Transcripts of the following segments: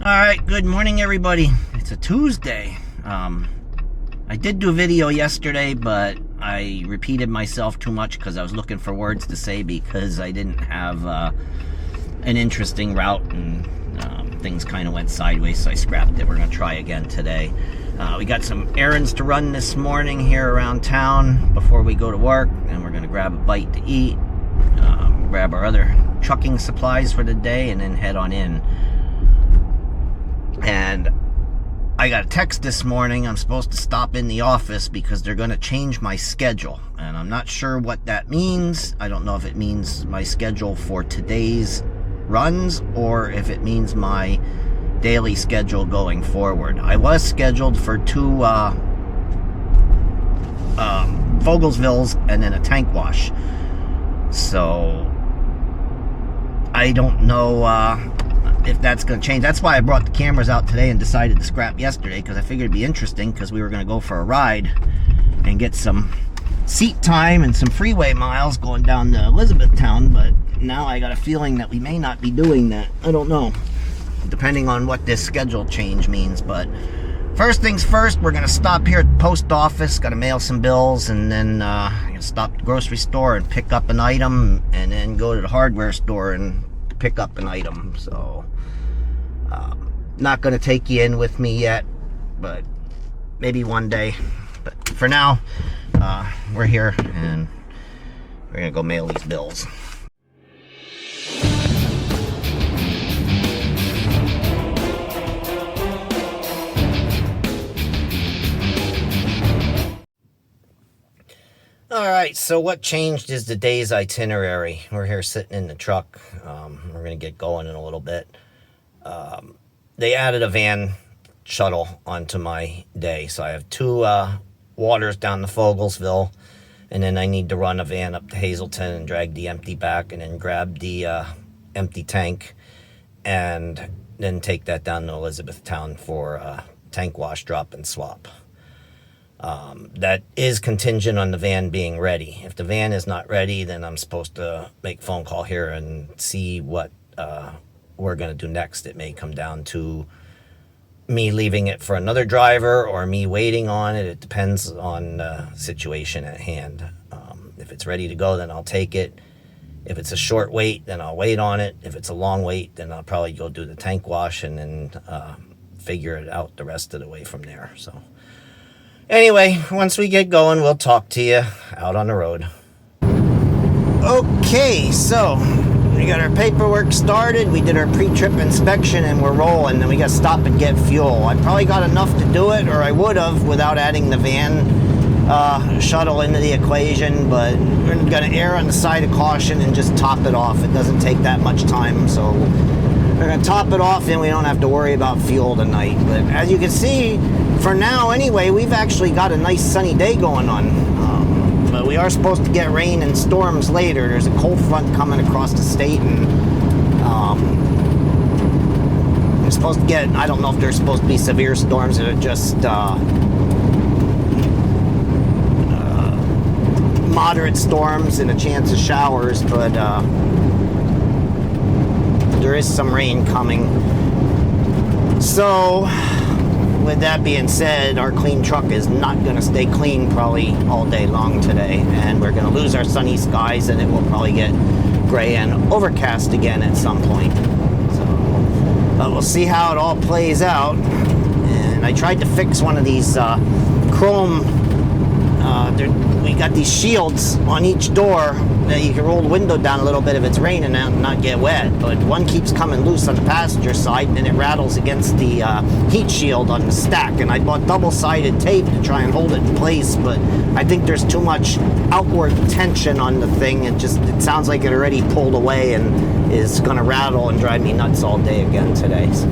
Alright, good morning everybody. It's a Tuesday. I did do a video yesterday, but I repeated myself too much because I was looking for words to say because I didn't have an interesting route, and things kind of went sideways, so I scrapped it. We're going to try again today. We got some errands to run this morning here around town before we go to work, and we're going to grab a bite to eat, grab our other trucking supplies for the day, and then head on in. And I got a text this morning. I'm supposed to stop in the office because they're going to change my schedule, and I'm not sure what that means. I don't know if it means my schedule for today's runs or if it means my daily schedule going forward. I was scheduled for two Vogelsvilles and then a tank wash, so I don't know if that's going to change. That's why I brought the cameras out today and decided to scrap yesterday, because I figured it'd be interesting, because we were going to go for a ride and get some seat time and some freeway miles going down to Elizabethtown. But now I got a feeling that we may not be doing that. I don't know, depending on what this schedule change means. But first things first, we're going to stop here at the post office. Got to mail some bills, and then stop at the grocery store and pick up an item, and then go to the hardware store and pick up an item. So not going to take you in with me yet, but maybe one day. But for now, we're here and we're gonna go mail these bills. Alright, so what changed is the day's itinerary. We're here sitting in the truck. We're going to get going in a little bit. They added a van shuttle onto my day. So I have two waters down to Vogelsville, and then I need to run a van up to Hazleton and drag the empty back, and then grab the empty tank, and then take that down to Elizabethtown for a tank wash, drop, and swap. That is contingent on the van being ready. If the van is not ready, then I'm supposed to make a phone call here and see what we're going to do next. It may come down to me leaving it for another driver or me waiting on it. It depends on the situation at hand. If it's ready to go, then I'll take it. If it's a short wait, then I'll wait on it. If it's a long wait, then I'll probably go do the tank wash and then figure it out the rest of the way from there. So anyway, once we get going, we'll talk to you out on the road. Okay, so we got our paperwork started. We did our pre-trip inspection and we're rolling. Then we got to stop and get fuel. I probably got enough to do it, or I would have without adding the van shuttle into the equation, but we're going to err on the side of caution and just top it off. It doesn't take that much time, so we're going to top it off and we don't have to worry about fuel tonight. But as you can see, for now anyway, we've actually got a nice sunny day going on. But we are supposed to get rain and storms later. There's a cold front coming across the state, and we're supposed to get, I don't know if there's supposed to be severe storms or just moderate storms and a chance of showers, but there is some rain coming. So with that being said, our clean truck is not going to stay clean probably all day long today, and we're going to lose our sunny skies, and it will probably get gray and overcast again at some point. So, but we'll see how it all plays out. And I tried to fix one of these chrome, we got these shields on each door that you can roll the window down a little bit if it's raining and not get wet, but one keeps coming loose on the passenger side, and then it rattles against the heat shield on the stack. And I bought double-sided tape to try and hold it in place, but I think there's too much outward tension on the thing. It sounds like it already pulled away and is going to rattle and drive me nuts all day again today. So,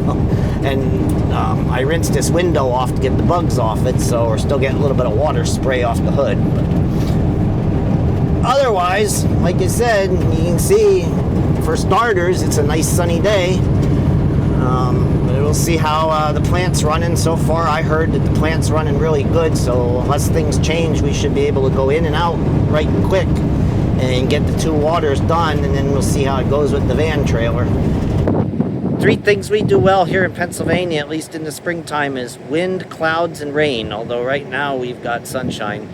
and I rinsed this window off to get the bugs off it, so we're still getting a little bit of water spray off the hood. But otherwise, like I said, you can see, for starters, it's a nice sunny day. We'll see how the plant's running. So far, I heard that the plant's running really good, so unless things change, we should be able to go in and out right quick and get the two waters done, and then we'll see how it goes with the van trailer. Three things we do well here in Pennsylvania, at least in the springtime, is wind, clouds, and rain. Although right now we've got sunshine.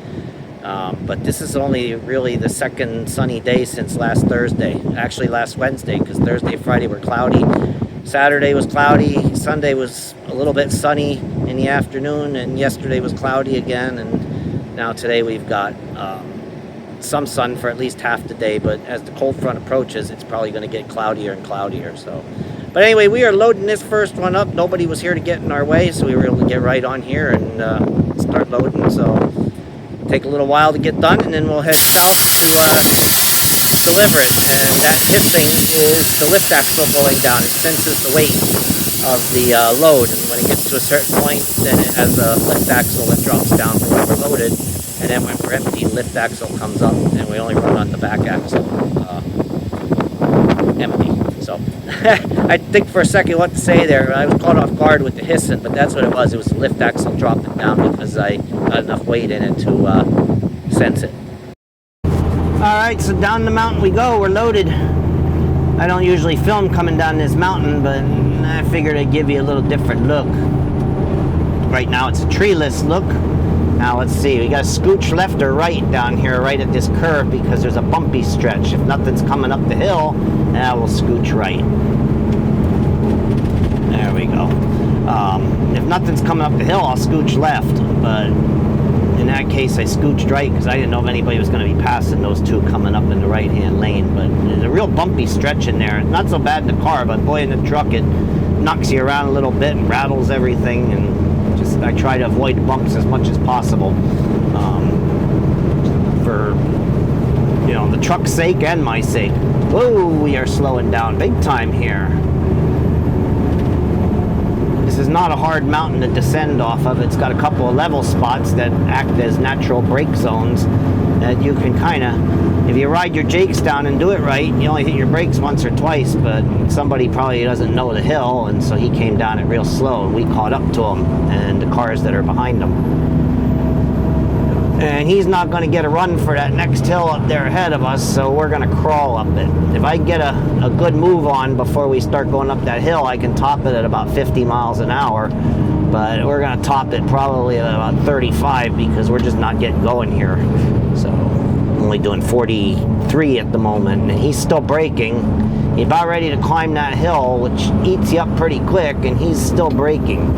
But this is only really the second sunny day since last Thursday. Actually last Wednesday, because Thursday and Friday were cloudy. Saturday was cloudy. Sunday was a little bit sunny in the afternoon. And yesterday was cloudy again. And now today we've got some sun for at least half the day. But as the cold front approaches, it's probably going to get cloudier and cloudier. So, but anyway, we are loading this first one up. Nobody was here to get in our way, so we were able to get right on here and start loading. So take a little while to get done, and then we'll head south to deliver it. And that hissing is the lift axle going down. It senses the weight of the load, and when it gets to a certain point, then it has a lift axle that drops down for when we're loaded, and then when we're empty, lift axle comes up, and we only run on the back axle empty. So I think for a second what to say there. I was caught off guard with the hissing, but that's what it was. It was the lift axle dropping down because I got enough weight in it to sense it. Alright, so down the mountain we go. We're loaded. I don't usually film coming down this mountain, but I figured I'd give you a little different look. Right now it's a treeless look. Now let's see, we got to scooch left or right down here, right at this curve, because there's a bumpy stretch. If nothing's coming up the hill, now we'll scooch right. There we go. If nothing's coming up the hill, I'll scooch left, but in that case I scooched right because I didn't know if anybody was going to be passing those two coming up in the right-hand lane. But there's a real bumpy stretch in there. Not so bad in the car, but boy, in the truck it knocks you around a little bit and rattles everything, and I try to avoid bumps as much as possible for, you know, the truck's sake and my sake. Whoa, we are slowing down big time here. This is not a hard mountain to descend off of. It's got a couple of level spots that act as natural brake zones that you can kind of, if you ride your jakes down and do it right, you only hit your brakes once or twice, but somebody probably doesn't know the hill, and so he came down it real slow, and we caught up to him and the cars that are behind him. And he's not going to get a run for that next hill up there ahead of us, so we're going to crawl up it. If I get a good move on before we start going up that hill, I can top it at about 50 miles an hour, but we're going to top it probably at about 35 because we're just not getting going here. So only doing 43 at the moment, and he's still braking. He's about ready to climb that hill, which eats you up pretty quick, and he's still braking.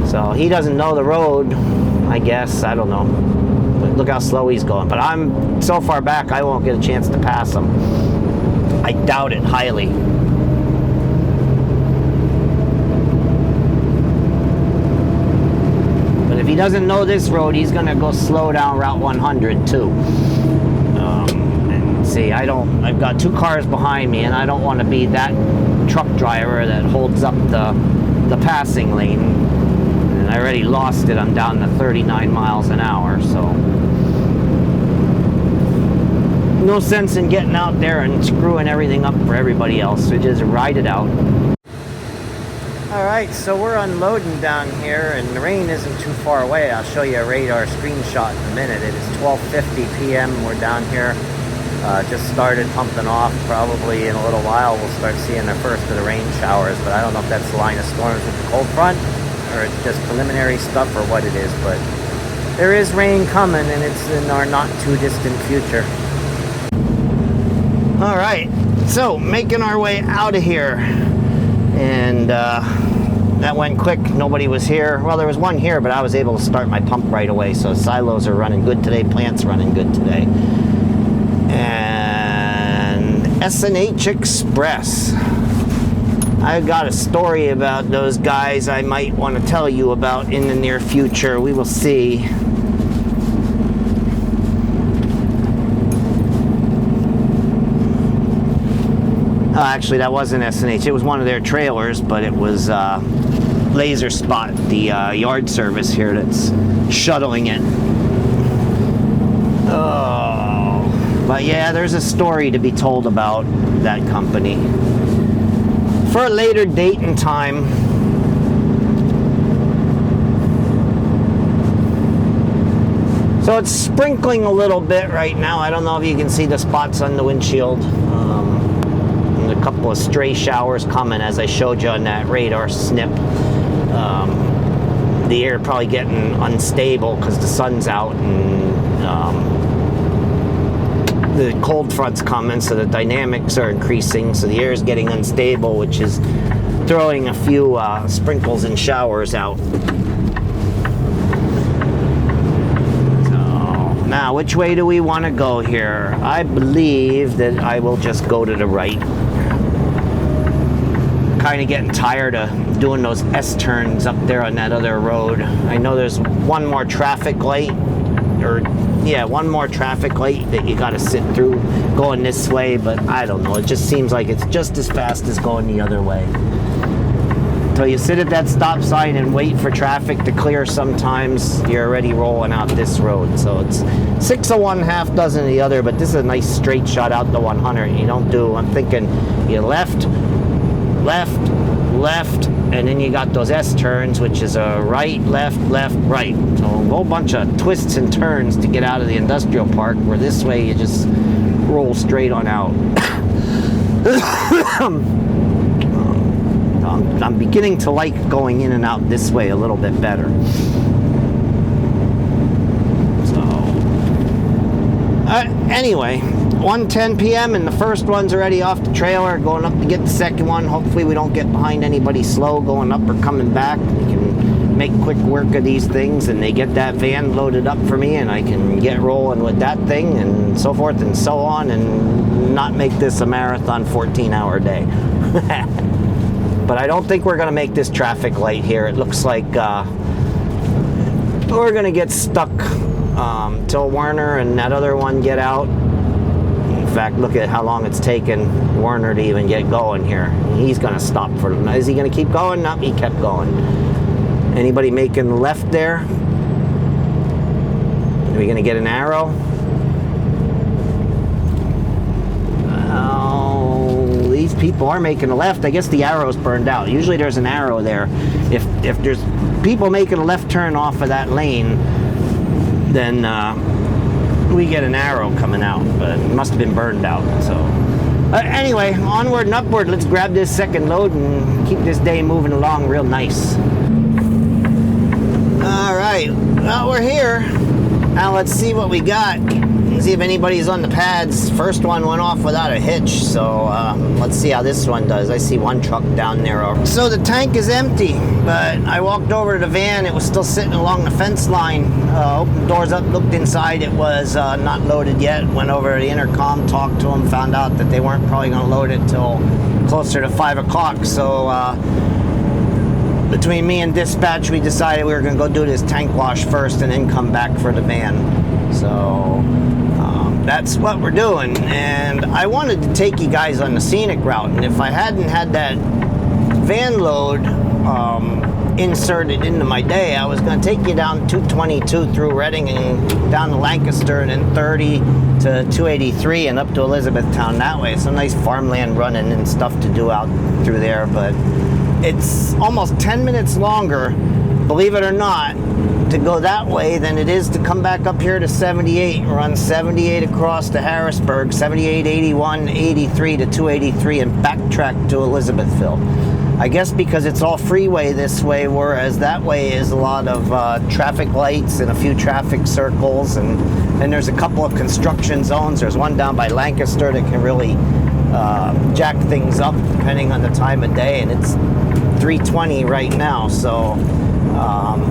So he doesn't know the road, I guess. I don't know. But look how slow he's going. But I'm so far back, I won't get a chance to pass him. I doubt it highly. But if he doesn't know this road, he's going to go slow down Route 100 too. And see, I've got two cars behind me, and I don't want to be that truck driver that holds up the passing lane. And I already lost it. I'm down to 39 miles an hour, so no sense in getting out there and screwing everything up for everybody else. So just ride it out. Alright, so we're unloading down here, and the rain isn't too far away. I'll show you a radar screenshot in a minute. It is 12:50 p.m. We're down here. Just started pumping off. Probably in a little while we'll start seeing the first of the rain showers, but I don't know if that's the line of storms with the cold front, or it's just preliminary stuff, or what it is. But there is rain coming, and it's in our not too distant future. Alright, so making our way out of here, and that went quick. Nobody was here. Well, there was one here, but I was able to start my pump right away, so silos are running good today, plant's running good today. And S&H Express, I've got a story about those guys I might want to tell you about in the near future. We will see. Actually, that wasn't S&H. It was one of their trailers, but it was Laser Spot, the yard service here that's shuttling it. Oh, but yeah, there's a story to be told about that company for a later date and time. So it's sprinkling a little bit right now. I don't know if you can see the spots on the windshield. A couple of stray showers coming, as I showed you on that radar snip. The air probably getting unstable because the sun's out, and the cold front's coming, so the dynamics are increasing, so the air is getting unstable, which is throwing a few sprinkles and showers out. So now, which way do we want to go here? I believe that I will just go to the right. Kind of getting tired of doing those S-turns up there on that other road. I know there's one more traffic light, one more traffic light that you got to sit through going this way, but I don't know. It just seems like it's just as fast as going the other way. So you sit at that stop sign and wait for traffic to clear. Sometimes you're already rolling out this road. So it's 6 of one, half dozen of the other, but this is a nice straight shot out the 100. You don't do, I'm thinking you left, and then you got those S-turns, which is a right, left, right. So a whole bunch of twists and turns to get out of the industrial park, where this way you just roll straight on out. I'm beginning to like going in and out this way a little bit better. So, anyway, 1:10 p.m. and the first one's already off the trailer, going up to get the second one. Hopefully we don't get behind anybody slow going up or coming back. We can make quick work of these things, and they get that van loaded up for me, and I can get rolling with that thing, and so forth and so on, and not make this a marathon 14-hour day. But I don't think we're going to make this traffic light here. It looks like we're going to get stuck till Werner and that other one get out. In fact, look at how long it's taken Werner to even get going here. He's going to stop for them. Is he going to keep going? No, he kept going. Anybody making the left there? Are we going to get an arrow? These people are making a left. I guess the arrow's burned out. Usually there's an arrow there. If there's people making a left turn off of that lane, then we get an arrow coming out, but it must have been burned out. So anyway, onward and upward. Let's grab this second load and keep this day moving along real nice. All right, well, we're here. Now let's see what we got. See if anybody's on the pads. First one went off without a hitch, so let's see how this one does. I see one truck down there. So the tank is empty, but I walked over to the van. It was still sitting along the fence line. Opened the doors up, looked inside. It was not loaded yet. Went over to the intercom, talked to them, found out that they weren't probably going to load it till closer to 5 o'clock. So between me and dispatch, we decided we were going to go do this tank wash first and then come back for the van. So that's what we're doing, and I wanted to take you guys on the scenic route, and if I hadn't had that van load inserted into my day, I was going to take you down 222 through Reading and down to Lancaster, and then 30 to 283 and up to Elizabethtown that way. Some nice farmland running and stuff to do out through there, but it's almost 10 minutes longer, believe it or not, to go that way than it is to come back up here to 78 and run 78 across to Harrisburg, 78, 81, 83 to 283 and backtrack to Elizabethville. I guess because it's all freeway this way, whereas that way is a lot of traffic lights and a few traffic circles, and there's a couple of construction zones. There's one down by Lancaster that can really jack things up depending on the time of day, and it's 3:20 right now, so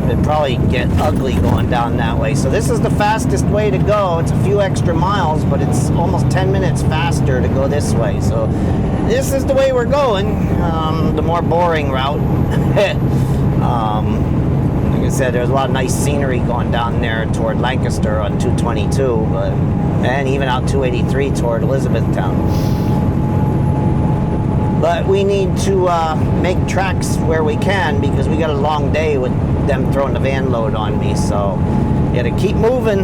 it'd probably get ugly going down that way. So this is the fastest way to go. It's a few extra miles, but it's almost 10 minutes faster to go this way. So this is the way we're going, the more boring route. Like I said, there's a lot of nice scenery going down there toward Lancaster on 222, and even out 283 toward Elizabethtown. But we need to make tracks where we can, because we got a long day with them throwing the van load on me. So you got to keep moving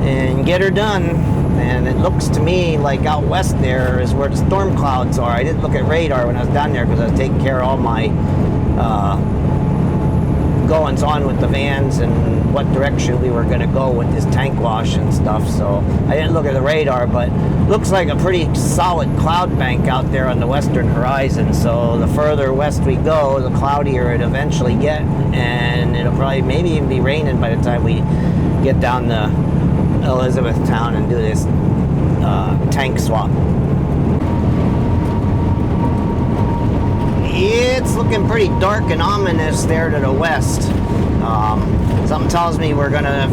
and get her done. And it looks to me like out west there is where the storm clouds are. I didn't look at radar when I was down there because I was taking care of all my goings on with the vans and what direction we were going to go with this tank wash and stuff. So I didn't look at the radar, but looks like a pretty solid cloud bank out there on the western horizon. So the further west we go, the cloudier it eventually get, and it'll probably maybe even be raining by the time we get down to Elizabethtown and do this tank swap. It's looking pretty dark and ominous there to the west. Something tells me we're gonna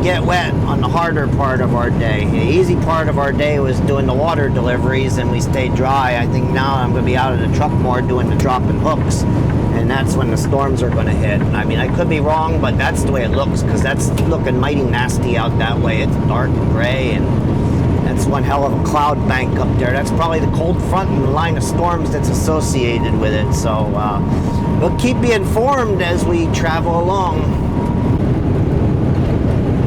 get wet on the harder part of our day. The easy part of our day was doing the water deliveries and we stayed dry. I think now I'm gonna be out of the truck more doing the dropping hooks, and that's when the storms are gonna hit. I mean, I could be wrong, but that's the way it looks, because that's looking mighty nasty out that way. It's dark and gray, and that's one hell of a cloud bank up there. That's probably the cold front and the line of storms that's associated with it. So we'll keep you informed as we travel along.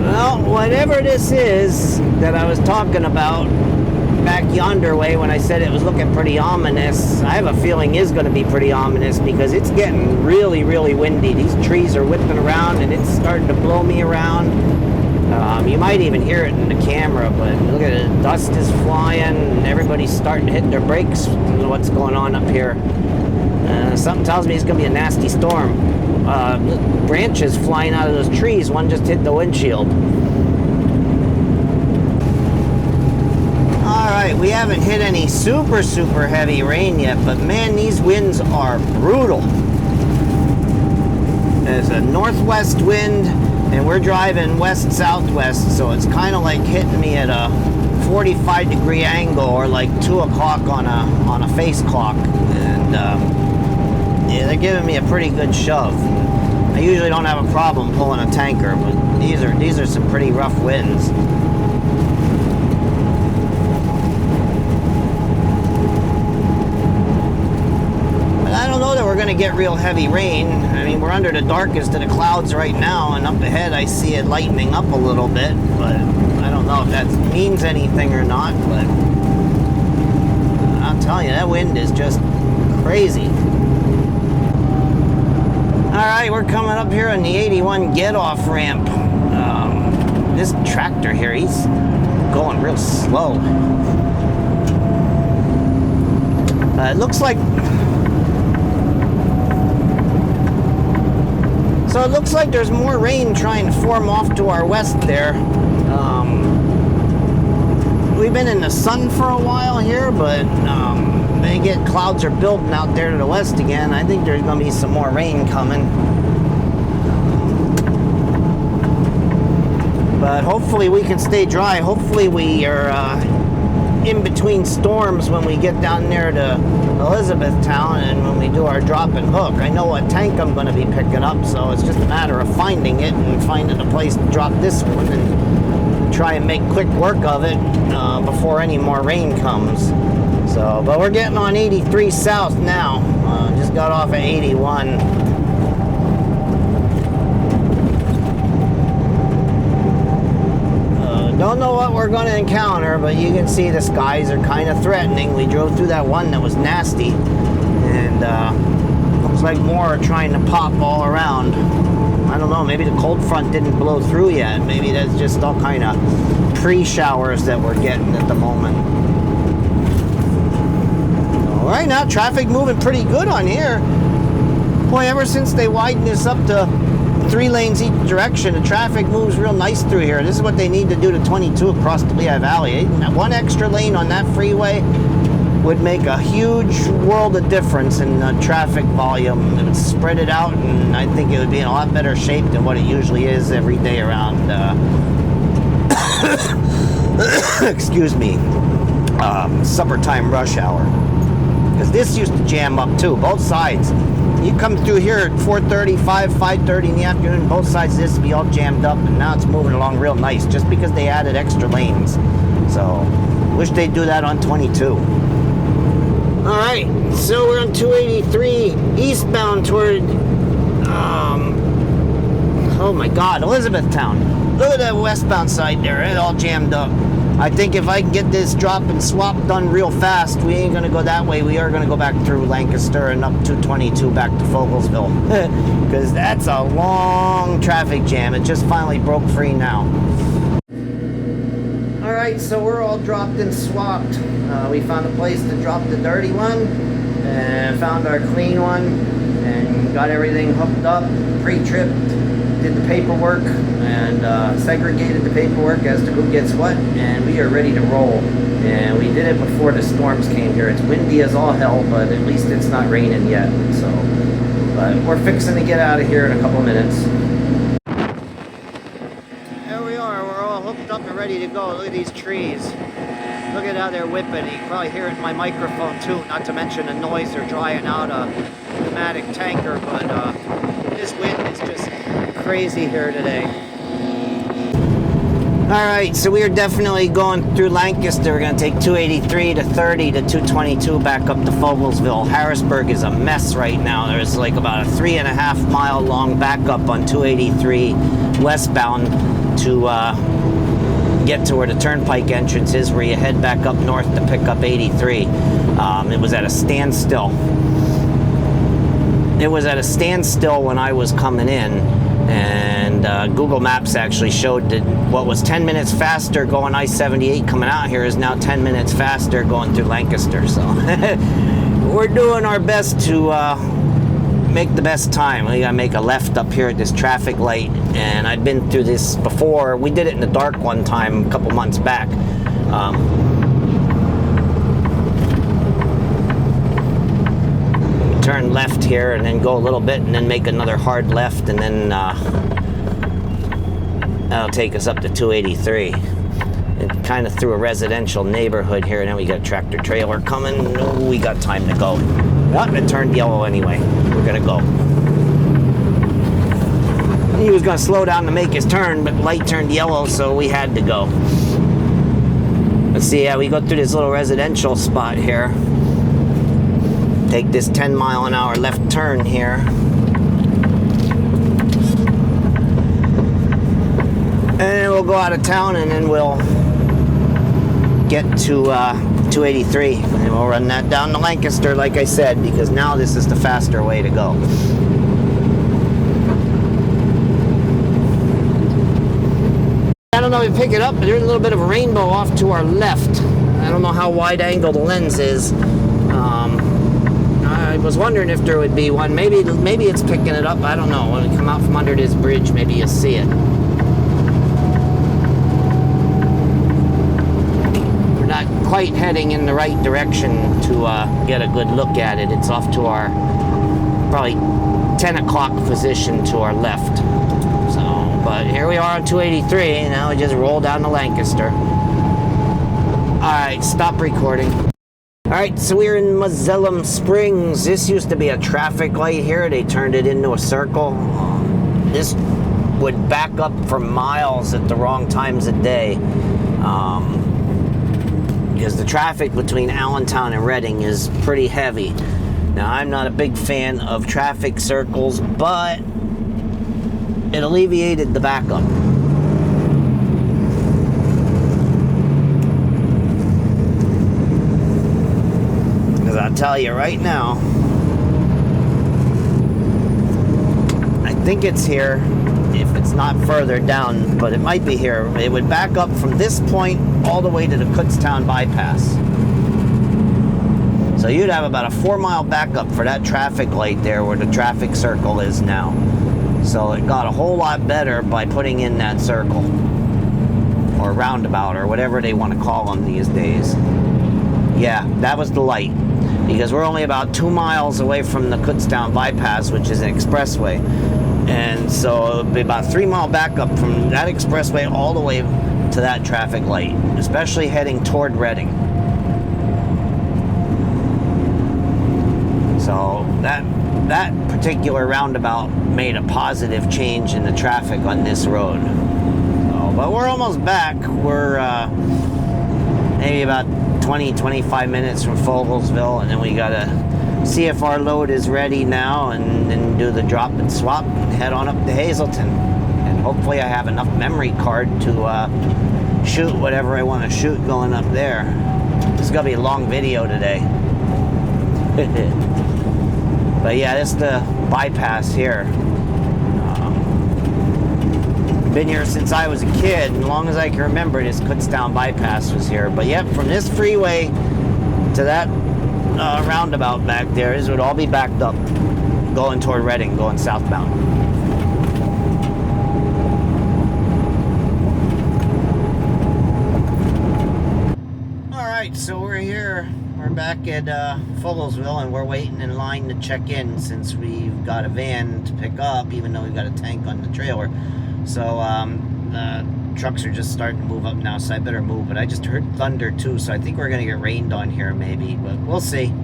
Well, whatever this is that I was talking about back yonder way when I said it was looking pretty ominous, I have a feeling is going to be pretty ominous, because it's getting really, really windy. These trees are whipping around and it's starting to blow me around. You might even hear it in the camera, but look at it, dust is flying and everybody's starting to hit their brakes. I don't know what's going on up here. Something tells me it's going to be a nasty storm. Branches flying out of those trees. One just hit the windshield. Alright, we haven't hit any super heavy rain yet, but man, these winds are brutal. There's a northwest wind, and we're driving west-southwest, so it's kind of like hitting me at a 45-degree angle, or like 2 o'clock on a face clock. And yeah, they're giving me a pretty good shove. I usually don't have a problem pulling a tanker, but these are some pretty rough winds. I don't know that we're going to get real heavy rain. I mean, we're under the darkest of the clouds right now, and up ahead I see it lightening up a little bit, but I don't know if that means anything or not. But I'll tell you, that wind is just crazy. Alright, we're coming up here on the 81 get-off ramp. This tractor here, he's going real slow. It looks like... So it looks like there's more rain trying to form off to our west there. We've been in the sun for a while here, but clouds are building out there to the west again. I think there's going to be some more rain coming. But hopefully we can stay dry. Hopefully we are in between storms when we get down there to Elizabethtown and when we do our drop and hook. I know what tank I'm going to be picking up, so it's just a matter of finding it and finding a place to drop this one and try and make quick work of it before any more rain comes. So, but we're getting on 83 south now. Just got off at 81. Don't know what we're going to encounter, but you can see the skies are kind of threatening. We drove through that one that was nasty, and looks like more are trying to pop all around. I don't know, maybe the cold front didn't blow through yet. Maybe that's just all kind of pre-showers that we're getting at the moment. All right, now traffic moving pretty good on here. Boy, ever since they widened this up to 3 lanes each direction, the traffic moves real nice through here. This is what they need to do to 22 across the Lehigh Valley. One extra lane on that freeway would make a huge world of difference in traffic volume. It would spread it out, and I think it would be in a lot better shape than what it usually is every day around excuse me, summertime rush hour. Because this used to jam up too, both sides. You come through here at 4:30, 5:30 in the afternoon, both sides of this would be all jammed up, and now it's moving along real nice just because they added extra lanes. So, wish they'd do that on 22. Alright, so we're on 283 eastbound toward, oh my god, Elizabethtown. Look at that westbound side there, it's all jammed up. I think if I can get this drop and swap done real fast, we ain't gonna go that way. We are gonna go back through Lancaster and up 222 back to Fogelsville. Because that's a long traffic jam. It just finally broke free now. Alright, so we're all dropped and swapped. We found a place to drop the dirty one and found our clean one and got everything hooked up, pre-tripped, did the paperwork and segregated the paperwork as to who gets what, and we are ready to roll. And we did it before the storms came here. It's windy as all hell, but at least it's not raining yet. So, but we're fixing to get out of here in a couple minutes. There we are. We're all hooked up and ready to go. Look at these trees. Look at how they're whipping. You can probably hear it in my microphone too, not to mention the noise they're drying out a pneumatic tanker, but this wind is just crazy here today. Alright, so we are definitely going through Lancaster. We're going to take 283 to 30 to 222 back up to Fogelsville. Harrisburg is a mess right now. There's like about a 3.5 mile long backup on 283 westbound to get to where the turnpike entrance is, where you head back up north to pick up 83. It was at a standstill. It was at a standstill when I was coming in, and Google Maps actually showed that what was 10 minutes faster going I-78 coming out here is now 10 minutes faster going through Lancaster. So we're doing our best to make the best time. We gotta make a left up here at this traffic light, and I've been through this before. We did it in the dark one time a couple months back. Turn left here and then go a little bit and then make another hard left, and then that'll take us up to 283. It kind of through a residential neighborhood here, and then we got a tractor trailer coming. Oh, we got time to go. Well, it turned yellow anyway. We're gonna go. He was gonna slow down to make his turn, but light turned yellow, so we had to go. Let's see, yeah, we go through this little residential spot here. Take this 10 mile an hour left turn here. And then we'll go out of town, and then we'll get to 283. And we'll run that down to Lancaster, like I said, because now this is the faster way to go. I don't know if you pick it up, but there's a little bit of a rainbow off to our left. I don't know how wide angle the lens is. I was wondering if there would be one. Maybe it's picking it up. I don't know. When we come out from under this bridge, maybe you'll see it. We're not quite heading in the right direction to get a good look at it. It's off to our probably 10 o'clock position to our left. So, but here we are on 283, and now we just roll down to Lancaster. Alright, stop recording. Alright, so we're in Mazellum Springs. This used to be a traffic light here. They turned it into a circle. This would back up for miles at the wrong times of day. Because the traffic between Allentown and Reading is pretty heavy. Now, I'm not a big fan of traffic circles, but it alleviated the backup. I'll tell you right now, I think it's here, if it's not further down, but it might be here. It would back up from this point all the way to the Kutztown bypass. So you'd have about a 4 mile backup for that traffic light there where the traffic circle is now. So it got a whole lot better by putting in that circle, or roundabout, or whatever they want to call them these days. Yeah, that was the light. Because we're only about 2 miles away from the Kutztown bypass, which is an expressway. And so it'll be about a 3 mile backup from that expressway all the way to that traffic light, especially heading toward Reading. So that particular roundabout made a positive change in the traffic on this road. So, but we're almost back. We're maybe about 20-25 minutes from Fogelsville, and then we gotta see if our load is ready now, and then do the drop and swap and head on up to Hazleton. And hopefully I have enough memory card to shoot whatever I want to shoot going up there. This is gonna be a long video today. But yeah, this is the bypass here. Been here since I was a kid, and as long as I can remember, this Kutztown bypass was here. But yep, from this freeway to that roundabout back there, this would all be backed up, going toward Reading, going southbound. All right, so we're here. We're back at Fogelsville, and we're waiting in line to check in since we've got a van to pick up, even though we've got a tank on the trailer. So the trucks are just starting to move up now, so I better move. But I just heard thunder too, so I think we're gonna get rained on here maybe, but we'll see.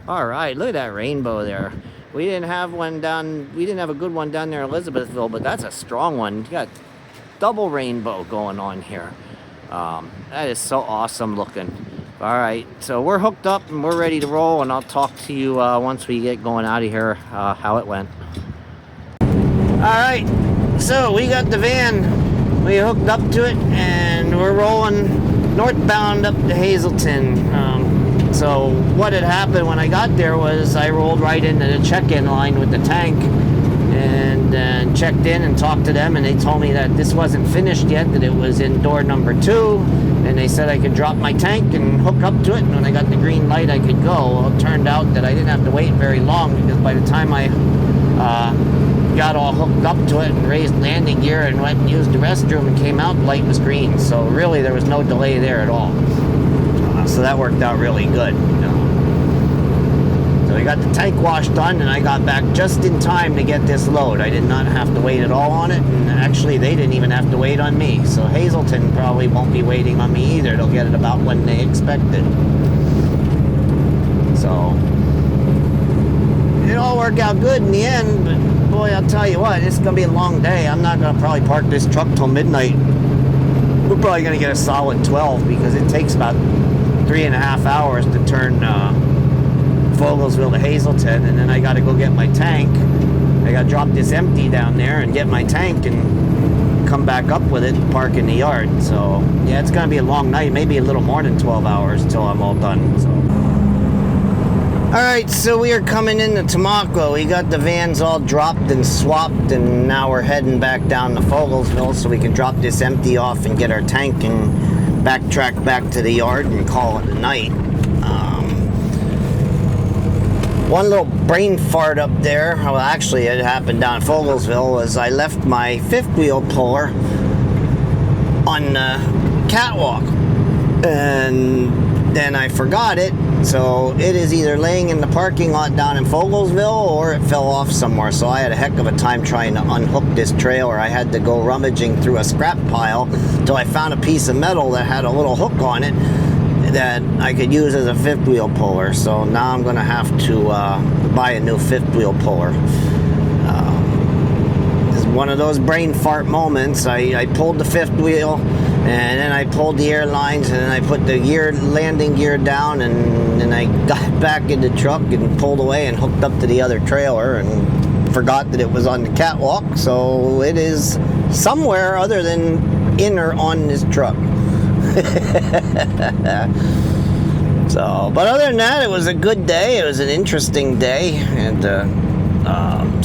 All right, look at that rainbow there. We didn't have a good one down there in Elizabethville, but that's a strong one. You got double rainbow going on here. That is so awesome looking. All right, so we're hooked up and we're ready to roll, and I'll talk to you once we get going out of here, how it went. All right. So we got the van, we hooked up to it, and we're rolling northbound up to Hazleton. So what had happened when I got there was I rolled right into the check-in line with the tank and checked in and talked to them, and they told me that this wasn't finished yet, that it was in door number 2, and they said I could drop my tank and hook up to it, and when I got the green light I could go. Well, it turned out that I didn't have to wait very long, because by the time I got all hooked up to it and raised landing gear and went and used the restroom and came out, the light was green. So really there was no delay there at all. So that worked out really good. So we got the tank wash done, and I got back just in time to get this load. I did not have to wait at all on it, and actually they didn't even have to wait on me. So Hazleton probably won't be waiting on me either. They'll get it about when they expect it. So it all worked out good in the end, but boy, I'll tell you what, it's gonna be a long day. I'm not gonna probably park this truck till midnight. We're probably gonna get a solid 12, because it takes about 3.5 hours to turn Fogelsville to Hazleton, and then I gotta go get my tank. I gotta drop this empty down there and get my tank and come back up with it and park in the yard. So yeah, it's gonna be a long night, maybe a little more than 12 hours till I'm all done. So. Alright, so we are coming into Tamaqua. We got the vans all dropped and swapped, and now we're heading back down to Fogelsville so we can drop this empty off and get our tank and backtrack back to the yard and call it a night. One little brain fart up there, well actually it happened down in Fogelsville, was I left my fifth wheel puller on the catwalk, and then I forgot it. So it is either laying in the parking lot down in Fogelsville, or it fell off somewhere. So I had a heck of a time trying to unhook this trailer. I had to go rummaging through a scrap pile till I found a piece of metal that had a little hook on it that I could use as a fifth wheel puller. So now I'm gonna have to buy a new fifth wheel puller. It's one of those brain fart moments. I pulled the fifth wheel, and then I pulled the airlines, and then I put the landing gear down, and then I got back in the truck and pulled away and hooked up to the other trailer and forgot that it was on the catwalk. So it is somewhere other than in or on this truck. So, but other than that, it was a good day. It was an interesting day, and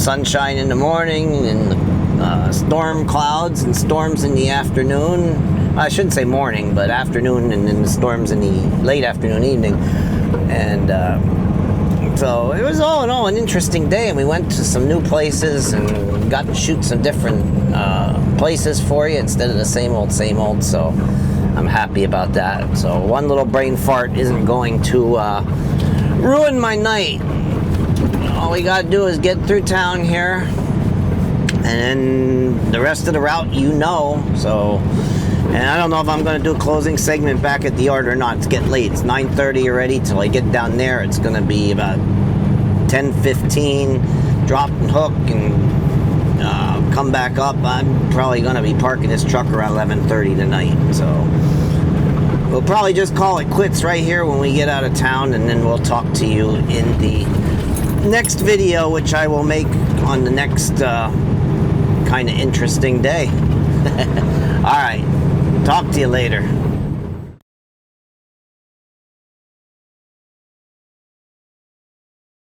sunshine in the morning, and storm clouds and storms in the afternoon. I shouldn't say morning, but afternoon, and then the storms in the late afternoon, evening. And so it was all in all an interesting day, and we went to some new places and got to shoot some different places for you instead of the same old, so I'm happy about that. So one little brain fart isn't going to ruin my night. All we gotta do is get through town here, and then the rest of the route, so. And I don't know if I'm going to do a closing segment back at the yard or not. It's getting late. It's 9:30 already. Till I get down there, it's going to be about 10:15. Drop and hook and come back up. I'm probably going to be parking this truck around 11:30 tonight. So we'll probably just call it quits right here when we get out of town, and then we'll talk to you in the next video, which I will make on the next kind of interesting day. All right. Talk to you later.